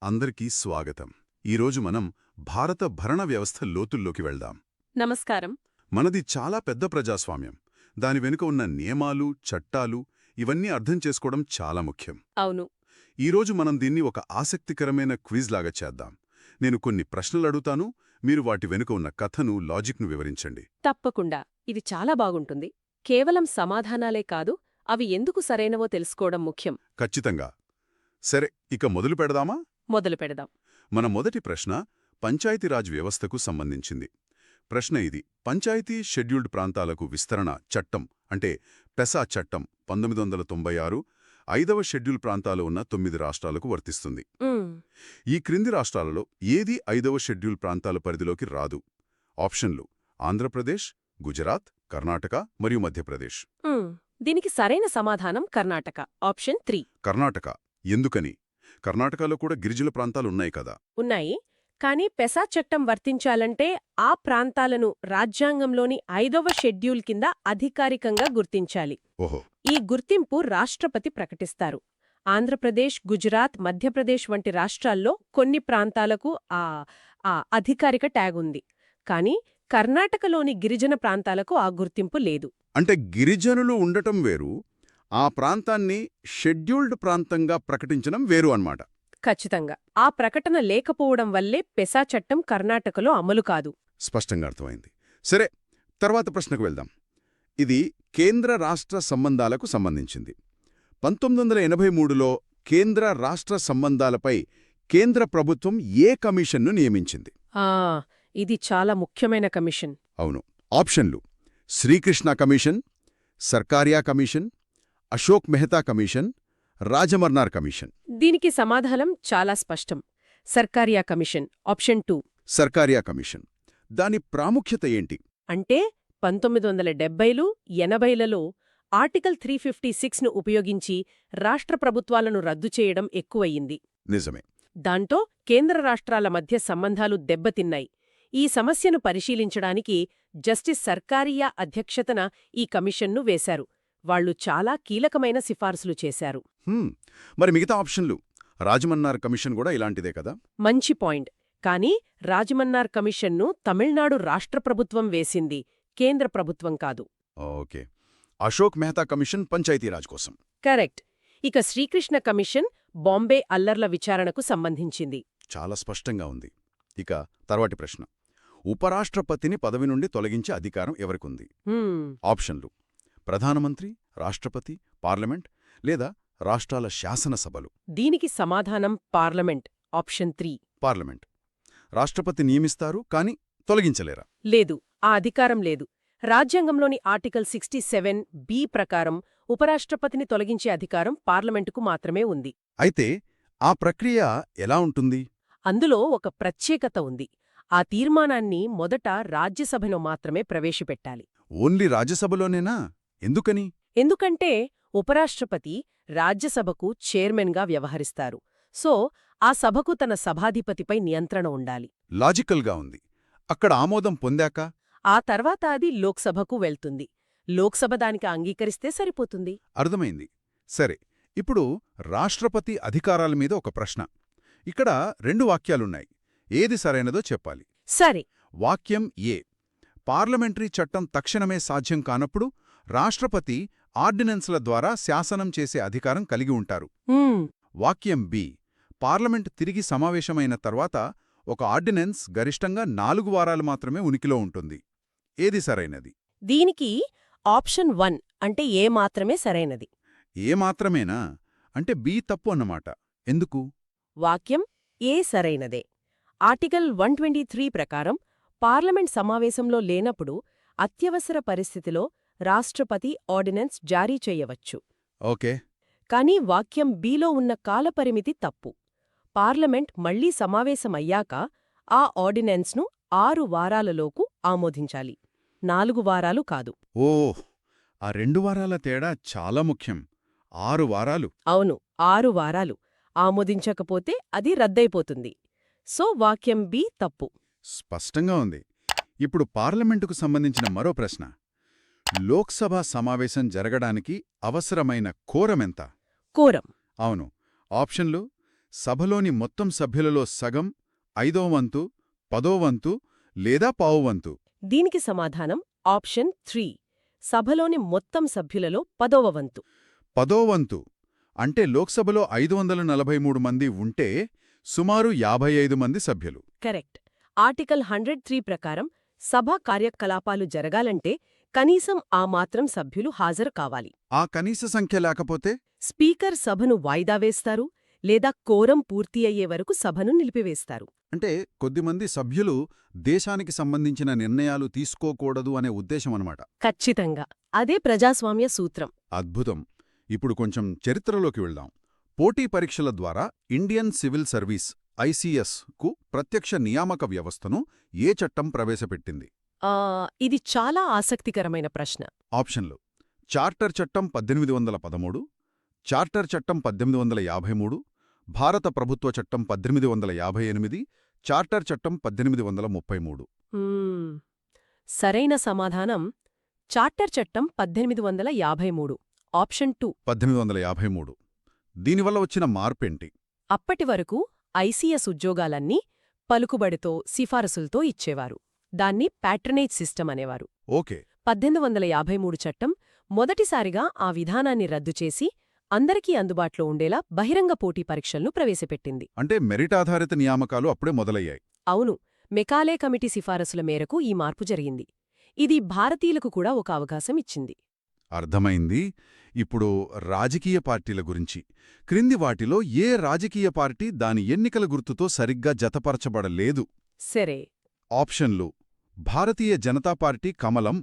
అందరికీ స్వాగతం. ఈరోజు మనం భారత భరణ వ్యవస్థ లోతుల్లోకి వెళ్దాం. నమస్కారం. మనది చాలా పెద్ద ప్రజాస్వామ్యం. దాని వెనుక ఉన్న నియమాలు, చట్టాలు ఇవన్నీ అర్థం చేసుకోవడం చాలా ముఖ్యం. అవును. ఈరోజు మనం దీన్ని ఒక ఆసక్తికరమైన క్విజ్ లాగా చేద్దాం. నేను కొన్ని ప్రశ్నలు అడుగుతాను, మీరు వాటి వెనుక ఉన్న కథను, లాజిక్ను వివరించండి. తప్పకుండా. ఇది చాలా బాగుంటుంది. కేవలం సమాధానాలే కాదు, అవి ఎందుకు సరైనవో తెలుసుకోవడం ముఖ్యం. ఖచ్చితంగా. సరే, ఇక మొదలు పెడదామా? మొదలు పెడదాం. మన మొదటి ప్రశ్న పంచాయతీరాజ్ వ్యవస్థకు సంబంధించింది. ప్రశ్న ఇది: పంచాయతీ షెడ్యూల్డ్ ప్రాంతాలకు విస్తరణ చట్టం అంటే పెసా చట్టం 1996 5వ షెడ్యూల్ ప్రాంతాలు ఉన్న 9 రాష్ట్రాలకు వర్తిస్తుంది. ఈ క్రింది రాష్ట్రాలలో ఏది 5వ షెడ్యూల్ ప్రాంతాల పరిధిలోకి రాదు? ఆప్షన్లు: ఆంధ్రప్రదేశ్, గుజరాత్, కర్ణాటక మరియు మధ్యప్రదేశ్. దీనికి సరైన సమాధానం కర్ణాటక, ఆప్షన్ 3. కర్ణాటక. ఎందుకని? కర్ణాటకలో కూడా గిరిజన ప్రాంతాలున్నాయి కదా. ఉన్నాయి. కానీ పెసా చట్టం వర్తించాలంటే ఆ ప్రాంతాలను రాజ్యాంగంలోని 5వ షెడ్యూల్ కింద అధికారికంగా గుర్తించాలి. ఓహో. ఈ గుర్తింపు రాష్ట్రపతి ప్రకటిస్తారు. ఆంధ్రప్రదేశ్, గుజరాత్, మధ్యప్రదేశ్ వంటి రాష్ట్రాల్లో కొన్ని ప్రాంతాలకు ఆ అధికారిక ట్యాగ్ ఉంది. కానీ కర్ణాటకలోని గిరిజన ప్రాంతాలకు ఆ గుర్తింపు లేదు. అంటే గిరిజనులు ఉండటం వేరు, ఆ ప్రాంతాన్ని షెడ్యూల్డ్ ప్రాంతంగా ప్రకటించడం వేరు అన్నమాట. ఖచ్చితంగా. ఆ ప్రకటన లేకపోవడం వల్లే పెసా చట్టం కర్ణాటకలో అమలు కాదు. స్పష్టంగా అర్థమైంది. సరే, తర్వాత ప్రశ్నకు వెళ్దాం. ఇది కేంద్ర రాష్ట్ర సంబంధాలకు సంబంధించింది. 1983లో కేంద్ర రాష్ట్ర సంబంధాలపై కేంద్ర ప్రభుత్వం ఏ కమిషన్ను నియమించింది? ఇది చాలా ముఖ్యమైన కమిషన్. అవును. ఆప్షన్లు: Srikrishna commission, Sarkaria commission, Ashok Mehta commission, Rajamannar commission. దీనికి సమాధానం చాలా స్పష్టం. Sarkaria commission, option 2. Sarkaria commission. దాని ప్రాముఖ్యత ఏంటి? అంటే 1970లు, 80లలో ఆర్టికల్ 356ను ఉపయోగించి రాష్ట్ర ప్రభుత్వాలను రద్దు చేయడం ఎక్కువయ్యింది. నిజమే. దాంతో కేంద్ర రాష్ట్రాల మధ్య సంబంధాలు దెబ్బతిన్నాయి. ఈ సమస్యను పరిశీలించడానికి జస్టిస్ సర్కారియా అధ్యక్షతన ఈ కమిషన్ను వేశారు. వాళ్లు చాలా కీలకమైన సిఫార్సులు చేశారు. మరి మిగతా ఆప్షన్లు? రాజమన్నార్ కమిషన్ కూడా ఇలాంటిదే కదా? మంచి పాయింట్. కానీ రాజమన్నార్ కమిషన్ను తమిళనాడు రాష్ట్ర ప్రభుత్వం వేసింది, కేంద్ర ప్రభుత్వం కాదు. ఓకే. అశోక్ మెహతా కమిషన్ పంచాయతీరాజ్ కోసం. కరెక్ట్. ఇక శ్రీకృష్ణ కమిషన్ బాంబే అల్లర్ల విచారణకు సంబంధించింది. చాలా స్పష్టంగా ఉంది. ఇక తర్వాటి ప్రశ్న: ఉపరాష్ట్రపతిని పదవి నుండి తొలగించే అధికారం ఎవరికుంది? ఆప్షన్లు: ప్రధానమంత్రి, రాష్ట్రపతి, పార్లమెంట్ లేదా రాష్ట్రాల శాసనసభలు. దీనికి సమాధానం పార్లమెంట్, ఆప్షన్ 3. పార్లమెంట్. రాష్ట్రపతి నియమిస్తారు, కాని తొలగించలేరా? లేదు, ఆ అధికారం లేదు. రాజ్యాంగంలోని ఆర్టికల్ 67(b) ప్రకారం ఉపరాష్ట్రపతిని తొలగించే అధికారం పార్లమెంటుకు మాత్రమే ఉంది. అయితే ఆ ప్రక్రియ ఎలా ఉంటుంది? అందులో ఒక ప్రత్యేకత ఉంది. ఆ తీర్మానాన్ని మొదట రాజ్యసభలో మాత్రమే ప్రవేశపెట్టాలి. ఓన్లీ రాజ్యసభలోనేనా? ఎందుకని? ఎందుకంటే ఉపరాష్ట్రపతి రాజ్యసభకు చైర్మన్గా వ్యవహరిస్తారు. సో ఆ సభకు తన సభాధిపతిపై నియంత్రణ ఉండాలి. లాజికల్గా ఉంది. అక్కడ ఆమోదం పొందాక ఆ తర్వాత అది లోక్సభకు వెళ్తుంది. లోక్సభ దానికి అంగీకరిస్తే సరిపోతుంది. అర్థమైంది. సరే, ఇప్పుడు రాష్ట్రపతి అధికారాల మీద ఒక ప్రశ్న. ఇక్కడ 2 వాక్యాలున్నాయి. ఏది సరైనదో చెప్పాలి. సరే. వాక్యం ఏ: పార్లమెంటరీ చట్టం తక్షణమే సాధ్యం కానప్పుడు రాష్ట్రపతి ఆర్డినెన్స్ల ద్వారా శాసనం చేసే అధికారం కలిగి ఉంటారు. వాక్యం బి: పార్లమెంట్ తిరిగి సమావేశమైన తర్వాత ఒక ఆర్డినెన్స్ గరిష్టంగా 4 వారాలు మాత్రమే ఉనికిలో ఉంటుంది. ఏది సరైనది? దీనికి ఆప్షన్ 1 అంటే ఏ మాత్రమే సరైనది. ఏ మాత్రమేనా? అంటే బి తప్పు అన్నమాట. ఎందుకు? వాక్యం ఏ సరైనదే. ఆర్టికల్ 123 ప్రకారం పార్లమెంట్ సమావేశంలో లేనప్పుడు అత్యవసర పరిస్థితిలో రాష్ట్రపతి ఆర్డినెన్స్ జారీ చేయవచ్చు. ఓకే. కానీ వాక్యం బిలో ఉన్న కాలపరిమితి తప్పు. పార్లమెంట్ మళ్లీ సమావేశమయ్యాక ఆ ఆర్డినెన్స్ను 6 వారాలలోపు ఆమోదించాలి, 4 వారాలు కాదు. ఓహ్, ఆ 2 వారాల తేడా చాలా ముఖ్యం. 6 వారాలు. అవును, 6 వారాలు. ఆమోదించకపోతే అది రద్దయిపోతుంది. సో వాక్యం బి తప్పు. స్పష్టంగా ఉంది. ఇప్పుడు పార్లమెంటుకు సంబంధించిన మరో ప్రశ్న. లోక్సభ సమావేశం జరగడానికి అవసరమైన కోరం ఎంత? కోరం. అవును. ఆప్షన్లు: సభలోని మొత్తం సభ్యులలో సగం, 5వ వంతు, 10వ వంతు లేదా పావువంతు? దీనికి సమాధానం ఆప్షన్ 3. సభలోని మొత్తం సభ్యులలో 10వ వంతు. 10వ వంతు అంటే లోక్సభలో 543 మంది ఉంటే సుమారు 55 మంది సభ్యులు. కరెక్ట్. ఆర్టికల్ 103 ప్రకారం సభ కార్యకలాపాలు జరగాలంటే కనీసం ఆ మాత్రం సభ్యులు హాజరు కావాలి. ఆ కనీస సంఖ్య లేకపోతే? స్పీకర్ సభను వాయిదా వేస్తారు లేదా కోరం పూర్తి అయ్యే వరకు సభను నిలిపివేస్తారు. అంటే కొద్దిమంది సభ్యులు దేశానికి సంబంధించిన నిర్ణయాలు తీసుకోకూడదు అనే ఉద్దేశమన్నమాట. ఖచ్చితంగా. అదే ప్రజాస్వామ్య సూత్రం. అద్భుతం. ఇప్పుడు కొంచెం చరిత్రలోకి వెళ్దాం. పోటీ పరీక్షల ద్వారా ఇండియన్ సివిల్ సర్వీస్ ICS కు ప్రత్యక్ష నియామక వ్యవస్థను ఏ చట్టం ప్రవేశపెట్టింది? ఇది చాలా ఆసక్తికరమైన ప్రశ్న. ఆప్షన్లు: చార్టర్ చట్టం 1813, చార్టర్ చట్టం 1853, భారత ప్రభుత్వ చట్టం 1858, చార్టర్ చట్టం 1833. సరైన సమాధానం చార్టర్ చట్టం 1853. ఆప్షన్ 2. 1853. దీనివల్ల వచ్చిన మార్పేంటి? అప్పటి వరకు ICS ఉద్యోగాలన్నీ పలుకుబడితో, సిఫారసులతో ఇచ్చేవారు. దాన్ని ప్యాట్రనేజ్ సిస్టమ్ అనేవారు. ఓకే. 1853 చట్టం మొదటిసారిగా ఆ విధానాన్ని రద్దు చేసి అందరికీ అందుబాటులో ఉండేలా బహిరంగ పోటీ పరీక్షలను ప్రవేశపెట్టింది. అంటే మెరిట్ ఆధారిత నియామకాలు అప్పుడే మొదలయ్యాయి. అవును. మెకాలే కమిటీ సిఫారసుల మేరకు ఈ మార్పు జరిగింది. ఇది భారతీయులకు కూడా ఒక అవకాశం ఇచ్చింది. అర్థమైంది. ఇప్పుడు రాజకీయ పార్టీల గురించి. క్రింది వాటిలో ఏ రాజకీయ పార్టీ దాని ఎన్నికల గుర్తుతో సరిగ్గా జతపరచబడలేదు? సరే. ఆప్షన్లు: భారతీయ జనతా పార్టీ కమలం,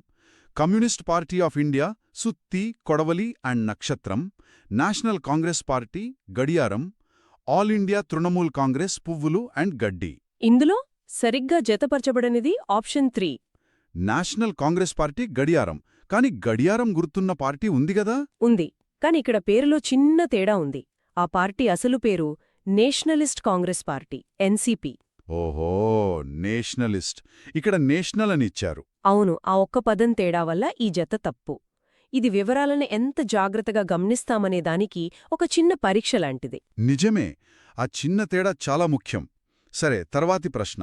కమ్యూనిస్ట్ పార్టీ ఆఫ్ ఇండియా సుత్తి, కొడవలి అండ్ నక్షత్రం, నేషనల్ కాంగ్రెస్ పార్టీ గడియారం, ఆల్ ఇండియా తృణమూల్ కాంగ్రెస్ పువ్వులు అండ్ గడ్డి. ఇందులో సరిగ్గా జతపరచబడనిది ఆప్షన్ 3. నేషనల్ కాంగ్రెస్ పార్టీ గడియారం. కాని గడియారం గుర్తున్న పార్టీ ఉందిగదా? ఉంది. కాని ఇక్కడ పేరులో చిన్న తేడా ఉంది. ఆ పార్టీ అసలు పేరు నేషనలిస్ట్ కాంగ్రెస్ పార్టీ, NCP. ఓహో, నేషనలిస్ట్. ఇక్కడ నేషనల్ అని ఇచ్చారు. అవును. ఆ ఒక్క పదం తేడా వల్ల ఈ జత తప్పు. ఇది వివరాలను ఎంత జాగ్రత్తగా గమనిస్తామనే దానికి ఒక చిన్న పరీక్ష లాంటిది. నిజమే. ఆ చిన్న తేడా చాలా ముఖ్యం. సరే, తర్వాతి ప్రశ్న.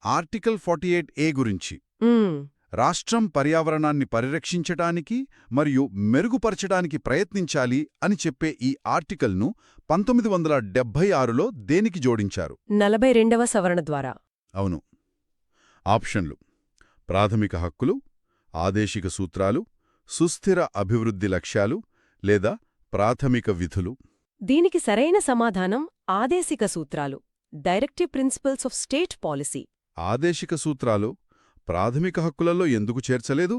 ఆర్టికల్ 48A గురించి. రాష్ట్రం పర్యావరణాన్ని పరిరక్షించటానికి మరియు మెరుగుపరచడానికి ప్రయత్నించాలి అని చెప్పే ఈ ఆర్టికల్ను 1976లో దేనికి జోడించారు? 42వ సవరణ ద్వారా. అవును. ఆప్షన్లు: ప్రాథమిక హక్కులు, ఆదేశిక సూత్రాలు, సుస్థిర అభివృద్ధి లక్ష్యాలు లేదా ప్రాథమిక విధులు. దీనికి సరైన సమాధానం ఆదేశిక సూత్రాలు, directive principles of state policy. ఆదేశిక సూత్రాలు ప్రాథమిక హక్కులలో ఎందుకు చేర్చలేదు?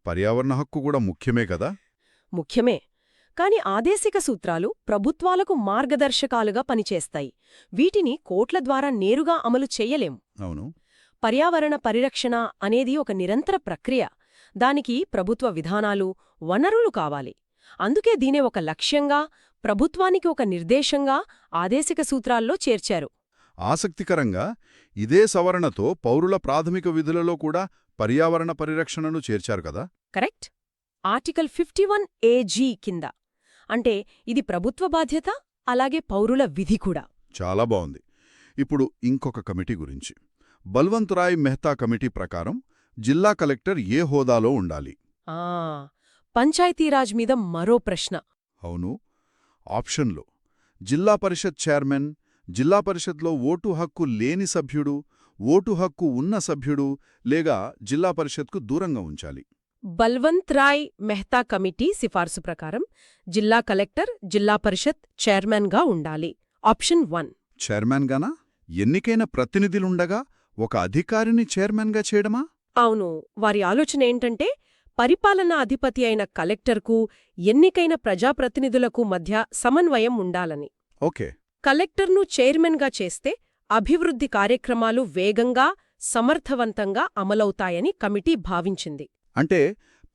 పర్యావరణ హక్కు కూడా ముఖ్యమే కదా? ముఖ్యమే. కాని ఆదేశిక సూత్రాలు ప్రభుత్వాలకు మార్గదర్శకాలుగా పనిచేస్తాయి. వీటిని కోర్ట్ల ద్వారా నేరుగా అమలు చెయ్యలేం. అవును. పర్యావరణ పరిరక్షణ అనేది ఒక నిరంతర ప్రక్రియ. దానికి ప్రభుత్వ విధానాలు, వనరులు కావాలి. అందుకే దీనే ఒక లక్ష్యంగా, ప్రభుత్వానికి ఒక నిర్దేశంగా ఆదేశిక సూత్రాల్లో చేర్చారు. ఆసక్తికరంగా ఇదే సవరణతో పౌరుల ప్రాథమిక విధులలో కూడా పర్యావరణ పరిరక్షణను చేర్చారు కదా? కరెక్ట్. ఆర్టికల్ 51AG కింద. అంటే ఇది ప్రభుత్వ బాధ్యత, అలాగే పౌరుల విధి కూడా. చాలా బావుంది. ఇప్పుడు ఇంకొక కమిటీ గురించి. బల్వంతరాయ్ మెహతా కమిటీ ప్రకారం జిల్లా కలెక్టర్ ఏ హోదాలో ఉండాలి? పంచాయతీరాజ్ మీద మరో ప్రశ్న. అవును. ఆప్షన్లు: జిల్లా పరిషత్ చైర్మన్, జిల్లా పరిషత్లో ఓటు హక్కు లేని సభ్యుడు, ఓటు హక్కు ఉన్న సభ్యుడు, లేగా జిల్లా పరిషత్కు దూరంగా ఉంచాలి. బల్వంత్ రాయ్ మెహతా కమిటీ సిఫార్సు ప్రకారం జిల్లా కలెక్టర్ జిల్లా పరిషత్ చైర్మన్గా ఉండాలి. ఆప్షన్ 1. చైర్మన్గానా? ఎన్నికైన ప్రతినిధులుండగా ఒక అధికారిని చైర్మన్గా చేయడమా? అవును. వారి ఆలోచన ఏంటంటే పరిపాలనా అధిపతి అయిన కలెక్టర్కు, ఎన్నికైన ప్రజాప్రతినిధులకు మధ్య సమన్వయం ఉండాలని. ఓకే. కలెక్టర్ను చైర్మన్గా చేస్తే అభివృద్ధి కార్యక్రమాలు వేగంగా, సమర్థవంతంగా అమలవుతాయని కమిటీ భావించింది. అంటే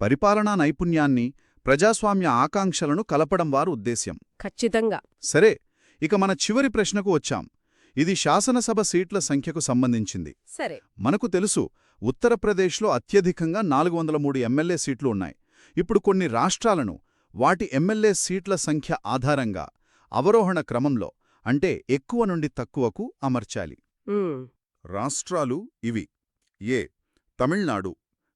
పరిపాలనా నైపుణ్యాన్ని, ప్రజాస్వామ్య ఆకాంక్షలను కలపడం వారు ఉద్దేశ్యం. ఖచ్చితంగా. సరే, ఇక మన చివరి ప్రశ్నకు వచ్చాం. ఇది శాసనసభ సీట్ల సంఖ్యకు సంబంధించింది. సరే. మనకు తెలుసు, ఉత్తరప్రదేశ్లో అత్యధికంగా 403 ఎమ్మెల్యే సీట్లు ఉన్నాయి. ఇప్పుడు కొన్ని రాష్ట్రాలను వాటి ఎమ్మెల్యే సీట్ల సంఖ్య ఆధారంగా అవరోహణ క్రమంలో అంటే ఎక్కువ నుండి తక్కువకు అమర్చాలి. ఉమ్, రాష్ట్రాలు ఇవి: ఏ తమిళనాడు,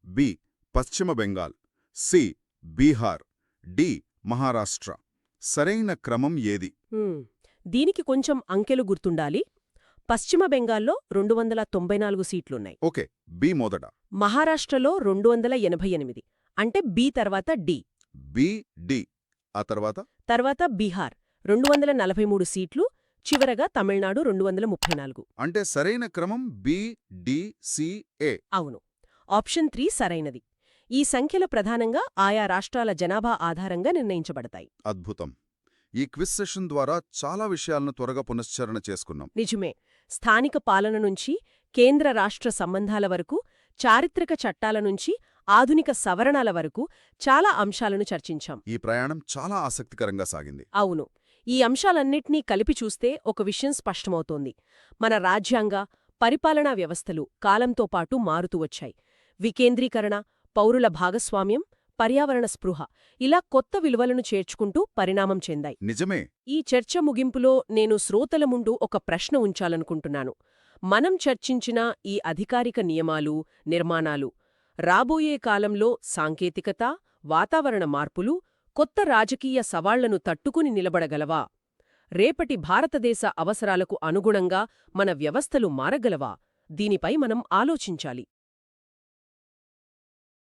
బి పశ్చిమ బెంగాల్, సి బీహార్, డి మహారాష్ట్ర. సరైన క్రమం ఏది? ఉమ్. దీనికి కొంచెం అంకెలు గుర్తుండాలి. పశ్చిమ బెంగాల్లో 294 సీట్లున్నాయి. ఓకే, బి మొదట. మహారాష్ట్రలో 288, అంటే బి తర్వాత డి. B D. ఆ తర్వాత తర్వాత బీహార్ 243 సీట్లు, చివరగా తమిళనాడు 234. అంటే సరైన క్రమం బి డి సి ఏ. అవును, ఆప్షన్ 3 సరైనది. ఈ సంఖ్యలు ప్రధానంగా ఆయా రాష్ట్రాల జనాభా ఆధారంగా నిర్ణయించబడతాయి. అద్భుతం. ఈ క్విజ్ సెషన్ ద్వారా చాలా విషయాలను త్వరగా పునశ్చరణ చేసుకున్నాం. నిజమే. స్థానిక పాలన నుంచి కేంద్ర రాష్ట్ర సంబంధాల వరకు, చారిత్రక చట్టాల నుంచి ఆధునిక సవరణల వరకు చాలా అంశాలను చర్చించాం. ఈ ప్రయాణం చాలా ఆసక్తికరంగా సాగింది. అవును, ఈ అంశాలన్నిటినీ కలిపి చూస్తే ఒక విషయం స్పష్టమవుతోంది. మన రాజ్యాంగ, పరిపాలనా వ్యవస్థలు కాలంతో పాటు మారుతూ వచ్చాయి. వికేంద్రీకరణ, పౌరుల భాగస్వామ్యం, పర్యావరణ స్పృహ ఇలా కొత్త విలువలను చేర్చుకుంటూ పరిణామం చెందాయి. నిజమే. ఈ చర్చ ముగింపులో నేను శ్రోతల ముందు ఒక ప్రశ్న ఉంచాలనుకుంటున్నాను. మనం చర్చించిన ఈ అధికారిక నియమాలు, నిర్మాణాలు రాబోయే కాలంలో సాంకేతికత, వాతావరణ మార్పులు, కొత్త రాజకీయ సవాళ్లను తట్టుకుని నిలబడగలవా? రేపటి భారతదేశ అవసరాలకు అనుగుణంగా మన వ్యవస్థలు మారగలవా? దీనిపై మనం ఆలోచించాలి.